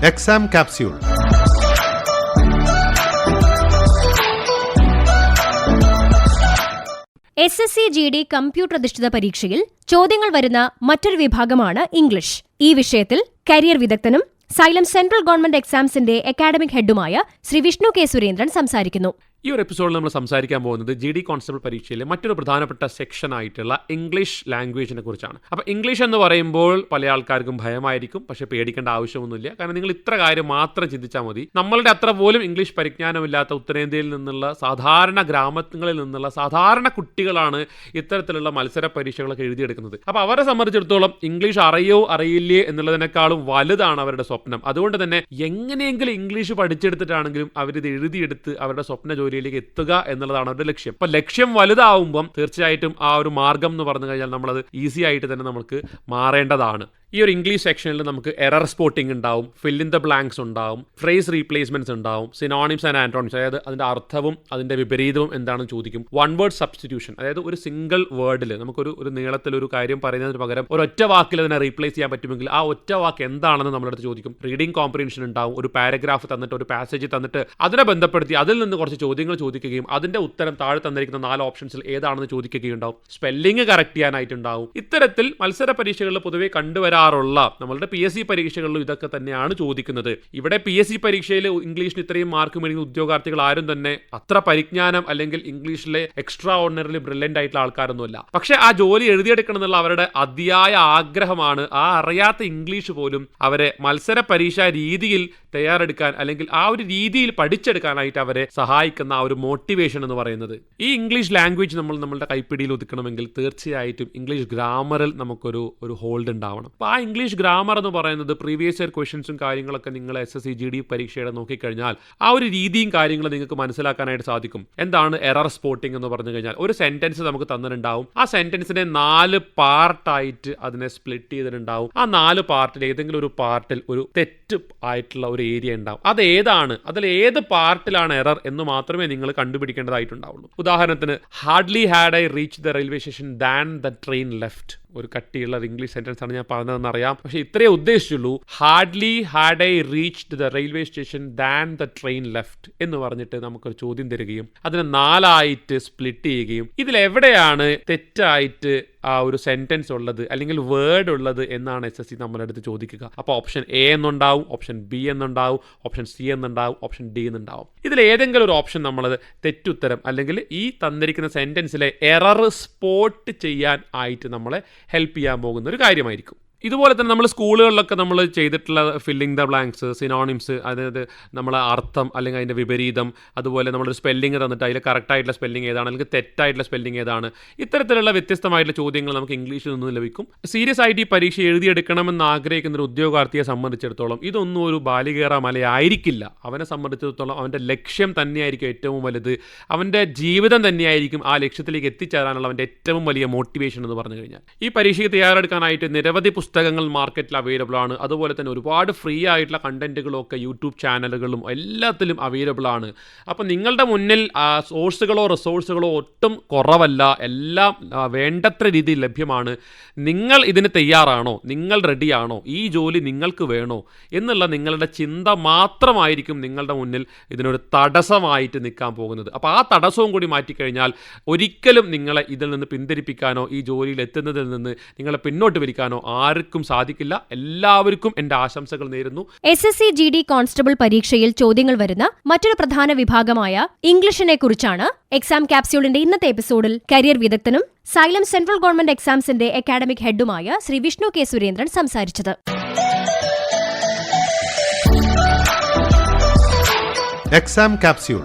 Exam capsule. SSC GD computer അധിഷ്ഠിത പരീക്ഷയിൽ ചോദ്യങ്ങൾ വരുന്ന മറ്റൊരു വിഭാഗമാണ് ഇംഗ്ലീഷ്. ഈ വിഷയത്തിൽ കരിയർ വിദഗ്ധനും സൈലം സെൻട്രൽ ഗവൺമെന്റ് എക്സാംസിന്റെ അക്കാഡമിക് ഹെഡുമായ ശ്രീ വിഷ്ണു കെ സുരേന്ദ്രൻ സംസാരിക്കുന്നു. ഈ ഒരു എപ്പിസോഡിൽ നമ്മൾ സംസാരിക്കാൻ പോകുന്നത് GD കോൺസ്റ്റബിൾ പരീക്ഷയിലെ മറ്റൊരു പ്രധാനപ്പെട്ട സെക്ഷൻ ആയിട്ടുള്ള ഇംഗ്ലീഷ് ലാംഗ്വേജിനെ കുറിച്ചാണ്. അപ്പോൾ ഇംഗ്ലീഷ് എന്ന് പറയുമ്പോൾ പല ആൾക്കാർക്കും ഭയമായിരിക്കും, പക്ഷേ പേടിക്കേണ്ട ആവശ്യമൊന്നുമില്ല. കാരണം നിങ്ങൾ ഇത്ര കാര്യം മാത്രം ചിന്തിച്ചാൽ മതി. നമ്മളുടെ അത്ര പോലും ഇംഗ്ലീഷ് പരിജ്ഞാനമില്ലാത്ത ഉത്തരേന്ത്യയിൽ നിന്നുള്ള സാധാരണ ഗ്രാമങ്ങളിൽ നിന്നുള്ള സാധാരണ കുട്ടികളാണ് ഇത്തരത്തിലുള്ള മത്സര പരീക്ഷകളൊക്കെ എഴുതിയെടുക്കുന്നത്. അപ്പോൾ അവരെ സംബന്ധിച്ചിടത്തോളം ഇംഗ്ലീഷ് അറിയോ അറിയില്ലേ എന്നുള്ളതിനേക്കാളും വലുതാണ് അവരുടെ സ്വപ്നം. അതുകൊണ്ട് തന്നെ എങ്ങനെയെങ്കിലും ഇംഗ്ലീഷ് പഠിച്ചെടുത്തിട്ടാണെങ്കിലും അവരിത് എഴുതിയെടുത്ത് അവരുടെ സ്വപ്ന ജോലിയിലേക്ക് എത്തുക എന്നുള്ളതാണ് അവരുടെ ലക്ഷ്യം. അപ്പൊ ലക്ഷ്യം വലുതാവുമ്പം തീർച്ചയായിട്ടും ആ ഒരു മാർഗം എന്ന് പറഞ്ഞു കഴിഞ്ഞാൽ നമ്മളത് ഈസി ആയിട്ട് തന്നെ നമുക്ക് മാറേണ്ടതാണ്. ഈ ഒരു ഇംഗ്ലീഷ് സെക്ഷനിൽ നമുക്ക് എറർ സ്പോട്ടിംഗ് ഉണ്ടാവും, ഫിൽ ഇൻ ദ ബ്ലാങ്ക്സ് ഉണ്ടാവും, ഫ്രേസ് റീപ്ലേസ്മെന്റ്സ് ഉണ്ടാവും, സിനോണിംസ് ആൻഡ് ആന്റോണിംസ്, അതായത് അതിന്റെ അർത്ഥവും അതിന്റെ വിപരീതവും എന്താണെന്ന് ചോദിക്കും. വൺ വേർഡ് സബ്സ്റ്റിറ്റ്യൂഷൻ, അതായത് ഒരു സിംഗിൾ വേർഡിൽ നമുക്കൊരു നീളത്തിൽ ഒരു കാര്യം പറയുന്നതിന് പകരം ഒരൊറ്റ വാക്കിൽ അതിനെ റീപ്ലേസ് ചെയ്യാൻ പറ്റുമെങ്കിൽ ആ ഒറ്റ വാക്ക് എന്താണെന്ന് നമ്മളടുത്ത് ചോദിക്കും. റീഡിംഗ് കോംപ്രിഹെൻഷൻ ഉണ്ടാവും, ഒരു പാരഗ്രാഫ് തന്നിട്ട് ഒരു പാസേജ് തന്നിട്ട് അതിനെ ബന്ധപ്പെടുത്തി അതിൽ നിന്ന് കുറച്ച് ചോദ്യങ്ങൾ ചോദിക്കുകയും അതിന്റെ ഉത്തരം താഴെ തന്നിരിക്കുന്ന 4 ഓപ്ഷൻസിൽ ഏതാണെന്ന് ചോദിക്കുകയുണ്ടാവും. Spelling correct ചെയ്യാനായിട്ടുണ്ടാവും. ഇത്തരത്തിൽ മത്സര പരീക്ഷകളിൽ പൊതുവെ കണ്ടുവരാറുള്ള നമ്മളുടെ PSC പരീക്ഷകളിലും ഇതൊക്കെ തന്നെയാണ് ചോദിക്കുന്നത്. ഇവിടെ PSC പരീക്ഷയിൽ ഇംഗ്ലീഷിന് ഇത്രയും മാർക്ക് മേടിക്കുന്ന ഉദ്യോഗാർത്ഥികൾ ആരും തന്നെ അത്ര പരിജ്ഞാനം അല്ലെങ്കിൽ ഇംഗ്ലീഷിലെ എക്സ്ട്രാ ഓർഡിനറിലി ബ്രില്യൻ്റ് ആയിട്ടുള്ള ആൾക്കാരൊന്നുമല്ല. പക്ഷെ ആ ജോലി എഴുതിയെടുക്കണം എന്നുള്ള അവരുടെ അതിയായ ആഗ്രഹമാണ് ആ അറിയാത്ത ഇംഗ്ലീഷ് പോലും അവരെ മത്സര പരീക്ഷാ രീതിയിൽ തയ്യാറെടുക്കാൻ അല്ലെങ്കിൽ ആ ഒരു രീതിയിൽ പഠിച്ചെടുക്കാനായിട്ട് അവരെ സഹായിക്കുന്ന ആ ഒരു മോട്ടിവേഷൻ എന്ന് പറയുന്നത്. ഈ ഇംഗ്ലീഷ് ലാംഗ്വേജ് നമ്മളുടെ കൈപ്പിടിയിൽ ഒതുക്കണമെങ്കിൽ തീർച്ചയായിട്ടും ഇംഗ്ലീഷ് ഗ്രാമറിൽ നമുക്കൊരു ഹോൾഡ് ഉണ്ടാവണം. അപ്പോൾ ആ ഇംഗ്ലീഷ് ഗ്രാമർ എന്ന് പറയുന്നത് പ്രീവിയസ് ഇയർ ക്വസ്റ്റ്യൻസും കാര്യങ്ങളൊക്കെ നിങ്ങൾ SSC GD പരീക്ഷയുടെ നോക്കിക്കഴിഞ്ഞാൽ ആ ഒരു രീതിയും കാര്യങ്ങളും നിങ്ങൾക്ക് മനസ്സിലാക്കാനായിട്ട് സാധിക്കും. എന്താണ് എറർ സ്പോട്ടിംഗ് എന്ന് പറഞ്ഞു കഴിഞ്ഞാൽ ഒരു സെന്റൻസ് നമുക്ക് തന്നിട്ടുണ്ടാവും. ആ സെന്റൻസിനെ 4 പാർട്ടായിട്ട് അതിനെ സ്പ്ലിറ്റ് ചെയ്തിട്ടുണ്ടാവും. ആ 4 പാർട്ടിൽ ഏതെങ്കിലും ഒരു പാർട്ടിൽ ഒരു തെറ്റ് ആയിട്ടുള്ള ഒരു ഏരിയ ഉണ്ടാവും. അത് ഏതാണ്, അതിൽ ഏത് പാർട്ടിലാണ് എറർ എന്ന് മാത്രമേ നിങ്ങൾ കണ്ടുപിടിക്കേണ്ടതായിട്ടുണ്ടാവുള്ളൂ. ഉദാഹരണത്തിന് hardly had I reach the railway station than the train left. ഒരു കട്ടിയുള്ള ഇംഗ്ലീഷ് സെന്റൻസ് ആണ് ഞാൻ പറഞ്ഞതെന്ന് അറിയാം, പക്ഷെ ഇത്രയേ ഉദ്ദേശിച്ചുള്ളൂ. Hardly had I reached the railway station than the train left എന്ന് പറഞ്ഞിട്ട് നമുക്കൊരു ചോദ്യം തരികയും അതിനെ 4 ആയിട്ട് സ്പ്ലിറ്റ് ചെയ്യുകയും ഇതിലെവിടെയാണ് തെറ്റായിട്ട് ആ ഒരു സെന്റൻസ് ഉള്ളത് അല്ലെങ്കിൽ വേർഡ് ഉള്ളത് എന്നാണ് SSC നമ്മുടെ അടുത്ത് ചോദിക്കുക. അപ്പോൾ ഓപ്ഷൻ A എന്നുണ്ടാവും, ഓപ്ഷൻ B എന്നുണ്ടാവും, ഓപ്ഷൻ C എന്നുണ്ടാവും, ഓപ്ഷൻ D എന്നുണ്ടാവും. ഇതിൽ ഏതെങ്കിലും ഒരു ഓപ്ഷൻ നമ്മളത് തെറ്റുത്തരം അല്ലെങ്കിൽ ഈ തന്നിരിക്കുന്ന സെന്റൻസിലെ എറർ സ്പോട്ട് ചെയ്യാൻ ആയിട്ട് നമ്മളെ ഹെൽപ്പ് ചെയ്യാൻ പോകുന്ന ഒരു കാര്യമായിരിക്കും. ഇതുപോലെ തന്നെ നമ്മൾ സ്കൂളുകളിലൊക്കെ നമ്മൾ ചെയ്തിട്ടുള്ള ഫില്ലിംഗ് ദ ബ്ലാങ്ക്സ്, സിനോണിംസ്, അതായത് നമ്മളെ അർത്ഥം അല്ലെങ്കിൽ അതിൻ്റെ വിപരീതം, അതുപോലെ നമ്മളൊരു സ്പെല്ലിംഗ് തന്നിട്ട് അതിൽ കറക്റ്റായിട്ടുള്ള സ്പെല്ലിംഗ് ഏതാണ് അല്ലെങ്കിൽ തെറ്റായിട്ടുള്ള സ്പെല്ലിംഗ് ഏതാണ്, ഇത്തരത്തിലുള്ള വ്യത്യസ്തമായിട്ടുള്ള ചോദ്യങ്ങൾ നമുക്ക് ഇംഗ്ലീഷിൽ നിന്ന് ലഭിക്കും. സീരിയസ് ആയിട്ട് ഈ പരീക്ഷ എഴുതിയെടുക്കണമെന്ന് ആഗ്രഹിക്കുന്ന ഒരു ഉദ്യോഗാർത്ഥിയെ സംബന്ധിച്ചിടത്തോളം ഇതൊന്നും ഒരു ബാലികേറ മലയായിരിക്കില്ല. അവനെ സംബന്ധിച്ചിടത്തോളം അവൻ്റെ ലക്ഷ്യം തന്നെയായിരിക്കും ഏറ്റവും വലുത്. അവൻ്റെ ജീവിതം തന്നെയായിരിക്കും ആ ലക്ഷ്യത്തിലേക്ക് എത്തിച്ചേരാനുള്ള അവൻ്റെ ഏറ്റവും വലിയ മോട്ടിവേഷൻ എന്ന് പറഞ്ഞു കഴിഞ്ഞാൽ. ഈ പരീക്ഷയ്ക്ക് തയ്യാറെടുക്കാനായിട്ട് നിരവധി പുസ്തകങ്ങൾ മാർക്കറ്റിൽ അവൈലബിൾ ആണ്. അതുപോലെ തന്നെ ഒരുപാട് ഫ്രീ ആയിട്ടുള്ള കണ്ടന്റുകളൊക്കെ യൂട്യൂബ് ചാനലുകളും എല്ലാത്തിലും അവൈലബിൾ ആണ്. അപ്പം നിങ്ങളുടെ മുന്നിൽ സോഴ്സുകളോ റിസോഴ്സുകളോ ഒട്ടും കുറവല്ല, എല്ലാം വേണ്ടത്ര രീതിയിൽ ലഭ്യമാണ്. നിങ്ങൾ ഇതിന് തയ്യാറാണോ, നിങ്ങൾ റെഡിയാണോ, ഈ ജോലി നിങ്ങൾക്ക് വേണോ എന്നുള്ള നിങ്ങളുടെ ചിന്ത മാത്രമായിരിക്കും നിങ്ങളുടെ മുന്നിൽ ഇതിനൊരു തടസ്സമായിട്ട് നിൽക്കാൻ പോകുന്നത്. അപ്പോൾ ആ തടസ്സവും കൂടി മാറ്റിക്കഴിഞ്ഞാൽ ഒരിക്കലും നിങ്ങളെ ഇതിൽ നിന്ന് പിന്തിരിപ്പിക്കാനോ ഈ ജോലിയിൽ എത്തുന്നതിൽ നിന്ന് നിങ്ങളെ പിന്നോട്ട് വലിക്കാനോ ആർക്കും സാധിക്കില്ല. എല്ലാവർക്കും എൻ്റെ ആശംസകൾ നേരുന്നു. SSC GD കോൺസ്റ്റബിൾ പരീക്ഷയിൽ ചോദ്യങ്ങൾ വരുന്ന മറ്റൊരു പ്രധാന വിഭാഗമായ ഇംഗ്ലീഷിനെ കുറിച്ചാണ് എക്സാം ക്യാപ്സ്യൂളിന്റെ ഇന്നത്തെ എപ്പിസോഡിൽ കരിയർ വിദഗ്ധനും സൈലം സെൻട്രൽ ഗവൺമെന്റ് എക്സാംസിന്റെ അക്കാഡമിക് ഹെഡുമായ ശ്രീ വിഷ്ണു കെ സുരേന്ദ്രൻ സംസാരിച്ചത്. Exam capsule.